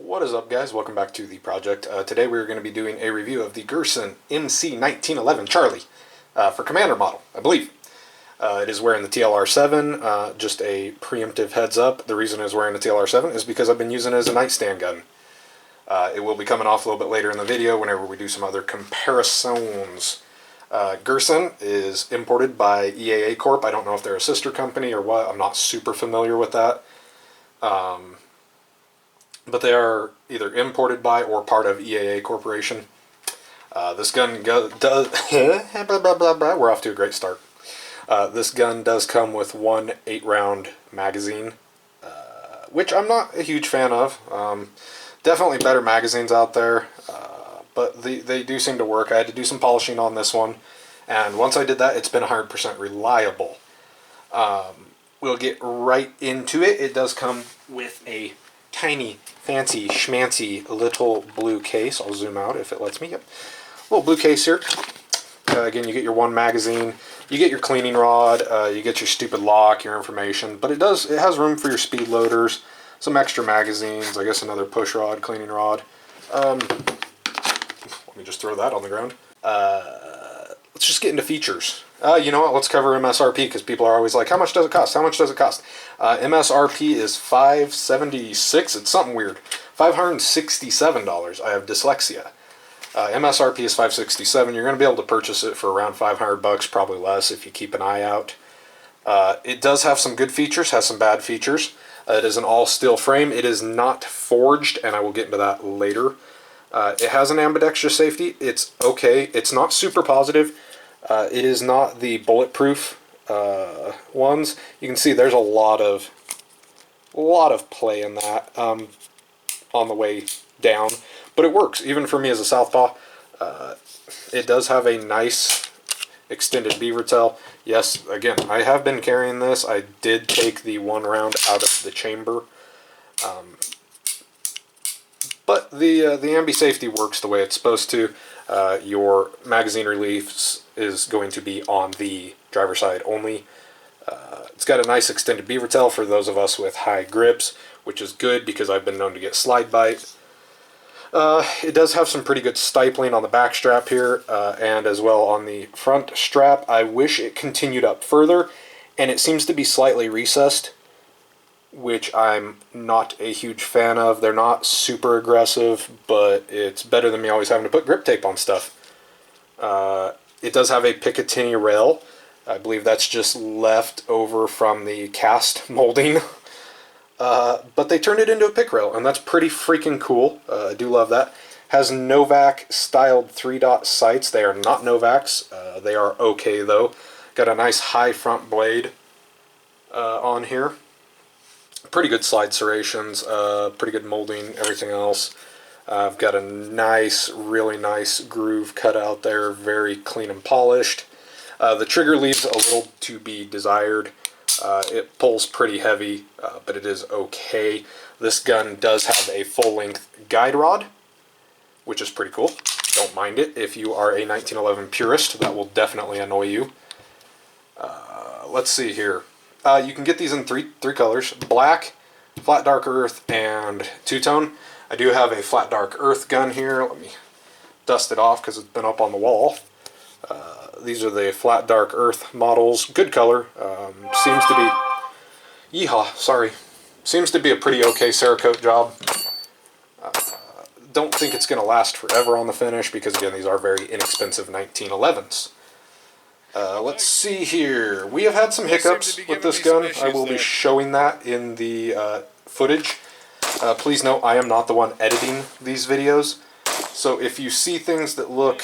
What is up, guys? Welcome back to the project. Today we're going to be doing a review of the Girsan MC 1911 Charlie for Commander model, I believe. It is wearing the TLR7, just a preemptive heads up. The reason it's wearing the TLR7 is because I've been using it as a nightstand gun. It will be coming off a little bit later in the video whenever we do some other comparisons. Girsan is imported by EAA Corp. I don't know if they're a sister company or what. I'm not super familiar with that. But they are either imported by or part of EAA Corporation. This gun does... We're off to a great start. This gun does come with one 8-round magazine, which I'm not a huge fan of. Definitely better magazines out there, but they do seem to work. I had to do some polishing on this one, and once I did that, it's been 100% reliable. We'll get right into it. It does come with a tiny, fancy, schmancy little blue case. I'll zoom out if it lets me. Yep. Little blue case here. Again, you get your one magazine, you get your cleaning rod, you get your stupid lock, your information, but it has room for your speed loaders, some extra magazines, I guess another push rod, cleaning rod. Let me just throw that on the ground. Let's just get into features. You know what, let's cover MSRP, because people are always like, how much does it cost? How much does it cost? MSRP is $576, it's something weird. $567, I have dyslexia. MSRP is $567. You're going to be able to purchase it for around $500, probably less if you keep an eye out. It does have some good features, has some bad features. It is an all-steel frame. It is not forged, and I will get into that later. It has an ambidextrous safety. It's okay. It's not super positive. It is not the bulletproof ones. You can see there's a lot of play in that on the way down. But it works, even for me as a southpaw. It does have a nice extended beaver tail. Yes, again, I have been carrying this. I did take the one round out of the chamber. But the ambi safety works the way it's supposed to. Your magazine reliefs is going to be on the driver's side only. It's got a nice extended beaver tail for those of us with high grips, which is good because I've been known to get slide bite. It does have some pretty good stipling on the back strap here, and as well on the front strap. I wish it continued up further, and it seems to be slightly recessed, which I'm not a huge fan of. They're not super aggressive, but it's better than me always having to put grip tape on stuff. It does have a Picatinny rail. I believe that's just left over from the cast molding. But they turned it into a pick rail, and that's pretty freaking cool. I do love that. Has Novak styled 3-dot sights. They are not Novaks. They are okay though. Got a nice high front blade on here. Pretty good slide serrations, pretty good molding, everything else. I've got a nice, really nice groove cut out there, very clean and polished. The trigger leaves a little to be desired. It pulls pretty heavy, but it is okay. This gun does have a full-length guide rod, which is pretty cool. Don't mind it. If you are a 1911 purist, that will definitely annoy you. Let's see here. You can get these in three colors: black, flat dark earth, and two-tone. I do have a flat dark earth gun here. Let me dust it off because it's been up on the wall. These are the flat dark earth models. Good color. Seems to be... Yeehaw, sorry. Seems to be a pretty okay Cerakote job. Don't think it's going to last forever on the finish because, again, these are very inexpensive 1911s. Let's see here. We have had some hiccups with this gun. I will be showing that in the footage. Please note, I am not the one editing these videos. So if you see things that look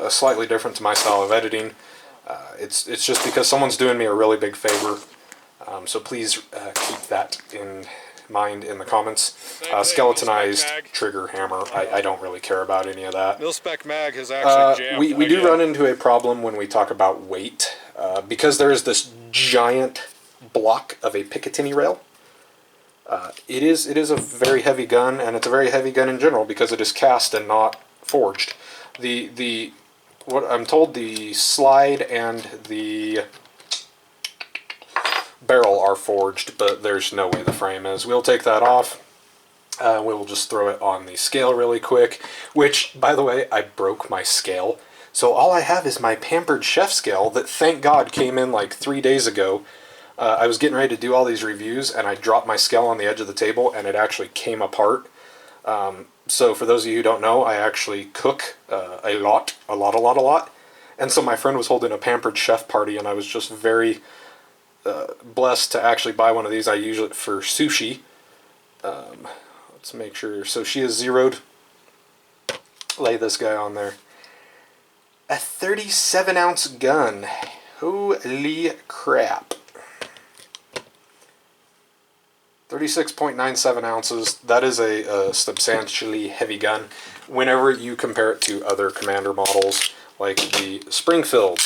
slightly different to my style of editing, it's just because someone's doing me a really big favor. So please keep that in mind in the comments. Skeletonized trigger hammer, I don't really care about any of that. Mil-spec mag has actually jammed. We do run into a problem when we talk about weight. Because there is this giant block of a Picatinny rail. It is a very heavy gun, and it's a very heavy gun in general because it is cast and not forged. What I'm told, the slide and the barrel are forged, but there's no way the frame is. We'll take that off. We'll just throw it on the scale really quick, which, by the way, I broke my scale. So all I have is my Pampered Chef scale that, thank God, came in like 3 days ago. I was getting ready to do all these reviews, and I dropped my scale on the edge of the table, and it actually came apart. So for those of you who don't know, I actually cook a lot. And so my friend was holding a Pampered Chef party, and I was just very blessed to actually buy one of these. I use it for sushi. Let's make sure. So she is zeroed. Lay this guy on there. A 37-ounce gun. Holy crap. 36.97 ounces. That is a substantially heavy gun whenever you compare it to other Commander models like the Springfield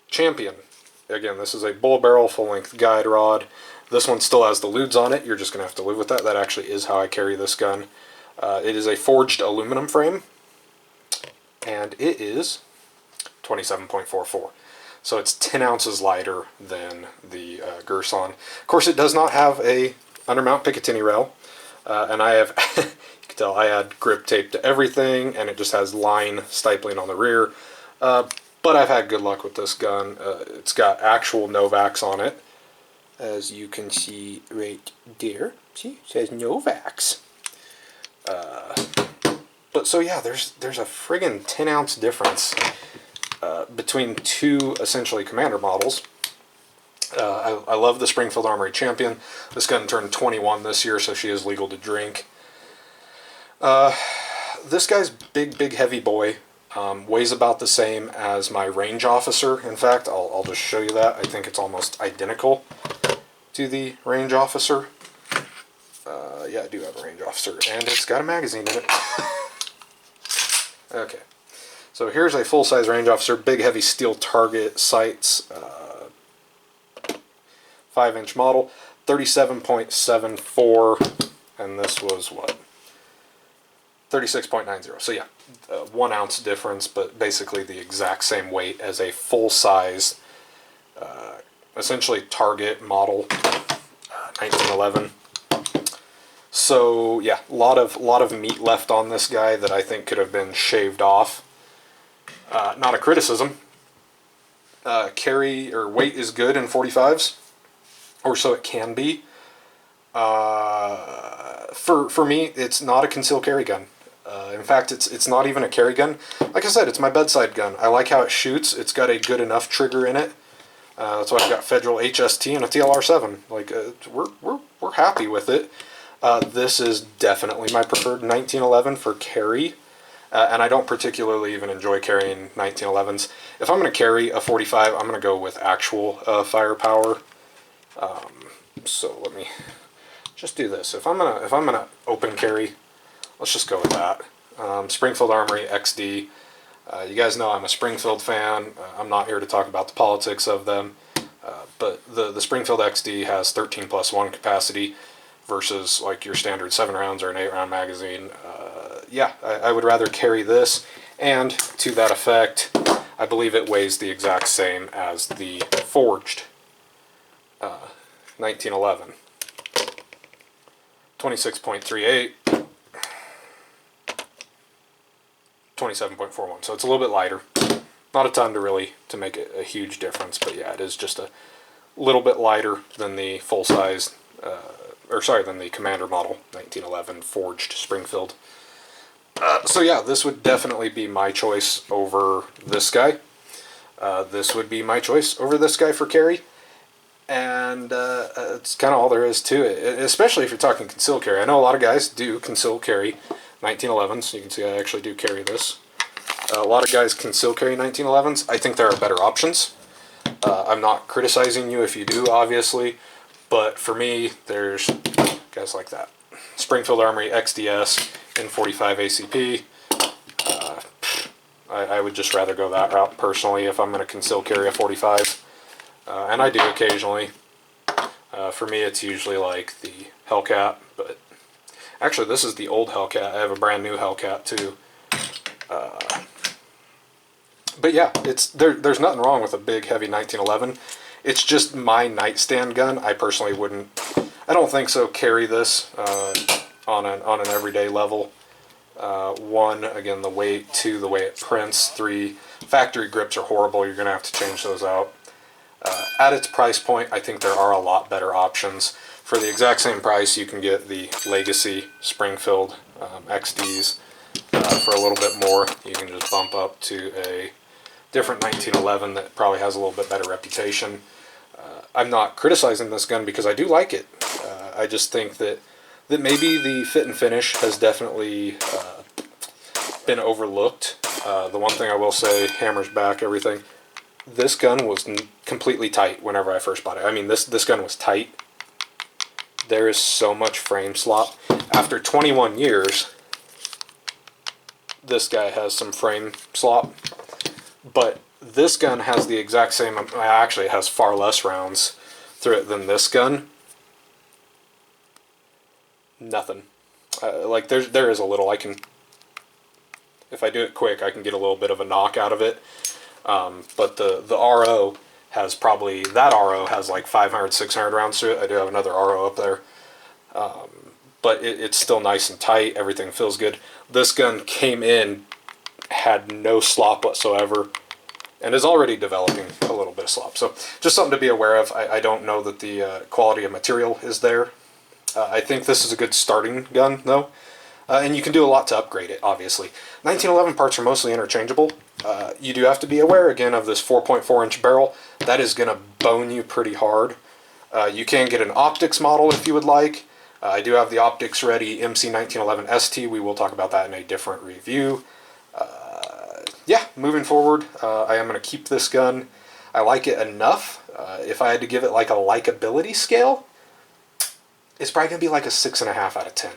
Champion. Again, this is a bull barrel full-length guide rod. This one still has the ludes on it. You're just going to have to live with that. That actually is how I carry this gun. It is a forged aluminum frame, and it is 27.44. So it's 10 ounces lighter than the Girsan. Of course, it does not have a undermount Picatinny rail, and I have, you can tell I add grip tape to everything, and it just has line stipling on the rear. But I've had good luck with this gun. It's got actual Novaks on it, as you can see right there. See, it says Novaks. But so yeah, there's a friggin' 10-ounce difference between two essentially Commander models. I love the Springfield Armory Champion. This gun turned 21 this year, so she is legal to drink. This guy's big, heavy boy. Weighs about the same as my range officer. In fact, I'll just show you that. I think it's almost identical to the range officer. Yeah, I do have a range officer, and it's got a magazine in it. Okay, so here's a full-size range officer, big heavy steel target sights, 5-inch model, 37.74, and this was what? 36.90. So yeah, 1 ounce difference, but basically the exact same weight as a full-size, essentially target model, 1911. So yeah, a lot of meat left on this guy that I think could have been shaved off. Not a criticism. Carry or weight is good in 45s, or so it can be. For me, it's not a concealed carry gun. In fact, it's not even a carry gun. Like I said, it's my bedside gun. I like how it shoots. It's got a good enough trigger in it. That's why I've got Federal HST and a TLR7. Like we're happy with it. This is definitely my preferred 1911 for carry, and I don't particularly even enjoy carrying 1911s. If I'm going to carry a 45, I'm going to go with actual firepower. So let me just do this. If I'm gonna open carry, let's just go with that. Springfield Armory XD. You guys know I'm a Springfield fan. I'm not here to talk about the politics of them, but the Springfield XD has 13+1 capacity versus like your standard 7 rounds or an 8-round magazine. Yeah, I would rather carry this, and to that effect, I believe it weighs the exact same as the forged 1911. 26.38, 27.41. So it's a little bit lighter. Not a ton to make it a huge difference, but yeah, it is just a little bit lighter than the full size, than the Commander model 1911 forged Springfield. So yeah, this would definitely be my choice over this guy. This would be my choice over this guy for carry. And it's kind of all there is to it, especially if you're talking concealed carry. I know a lot of guys do concealed carry 1911s. You can see I actually do carry this. A lot of guys conceal carry 1911s. I think there are better options. I'm not criticizing you if you do, obviously, but for me, there's guys like that. Springfield Armory XDS in 45 ACP. I would just rather go that route personally if I'm going to conceal carry a 45. And I do occasionally. For me, it's usually like the Hellcat, but actually this is the old Hellcat. I have a brand new Hellcat too. But yeah, there's nothing wrong with a big, heavy 1911. It's just my nightstand gun. I personally wouldn't. I don't think so. Carry this on an everyday level. 1, again, the weight. 2, the way it prints. 3, factory grips are horrible. You're going to have to change those out. At its price point, I think there are a lot better options. For the exact same price, you can get the Legacy Springfield XDs for a little bit more. You can just bump up to a different 1911 that probably has a little bit better reputation. I'm not criticizing this gun because I do like it. I just think that maybe the fit and finish has definitely been overlooked. The one thing I will say, hammers back everything, this gun was completely tight whenever I first bought it. I mean, this gun was tight. There is so much frame slop. After 21 years, this guy has some frame slop. But this gun has the exact same, actually it has far less rounds through it than this gun. Nothing. Like there is a little, if I do it quick, I can get a little bit of a knock out of it. But the RO has probably, that RO has like 500, 600 rounds to it. I do have another RO up there. But it's still nice and tight. Everything feels good. This gun came in, had no slop whatsoever, and is already developing a little bit of slop. So just something to be aware of. I don't know that the quality of material is there. I think this is a good starting gun, though. And you can do a lot to upgrade it, obviously. 1911 parts are mostly interchangeable. You do have to be aware, again, of this 4.4-inch barrel. That is going to bone you pretty hard. You can get an optics model if you would like. I do have the optics ready, MC 1911 ST. We will talk about that in a different review. Yeah, moving forward, I am going to keep this gun. I like it enough. If I had to give it like a likability scale, it's probably going to be like a 6.5 out of 10.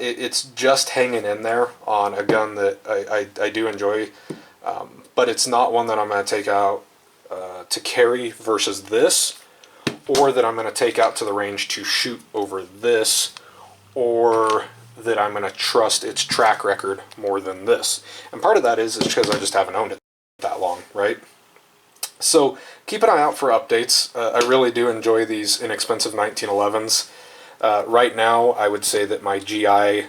It's just hanging in there on a gun that I do enjoy, but it's not one that I'm going to take out to carry versus this, or that I'm going to take out to the range to shoot over this, or that I'm going to trust its track record more than this. And part of that is because I just haven't owned it that long, right? So keep an eye out for updates. I really do enjoy these inexpensive 1911s. Right now, I would say that my GI,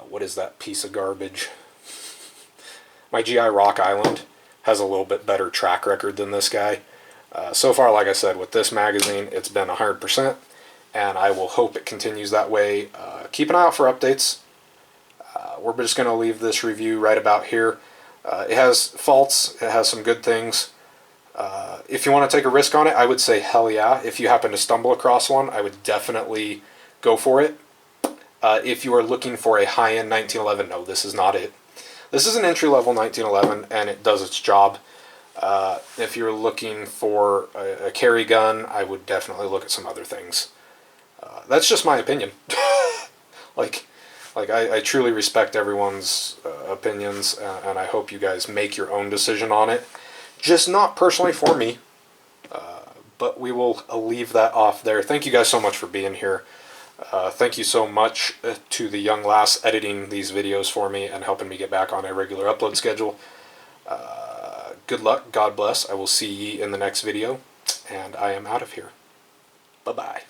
what is that piece of garbage? My GI Rock Island has a little bit better track record than this guy. So far, like I said, with this magazine, it's been 100%, and I will hope it continues that way. Keep an eye out for updates. We're just going to leave this review right about here. It has faults, it has some good things. If you want to take a risk on it, I would say hell yeah. If you happen to stumble across one, I would definitely go for it. If you are looking for a high-end 1911, no, this is not it. This is an entry-level 1911, and it does its job. If you're looking for a carry gun, I would definitely look at some other things. That's just my opinion. I truly respect everyone's opinions, and I hope you guys make your own decision on it. Just not personally for me, but we will leave that off there. Thank you guys so much for being here. Thank you so much to the young lass editing these videos for me and helping me get back on a regular upload schedule. Good luck, God bless. I will see ye in the next video, and I am out of here. Bye-bye.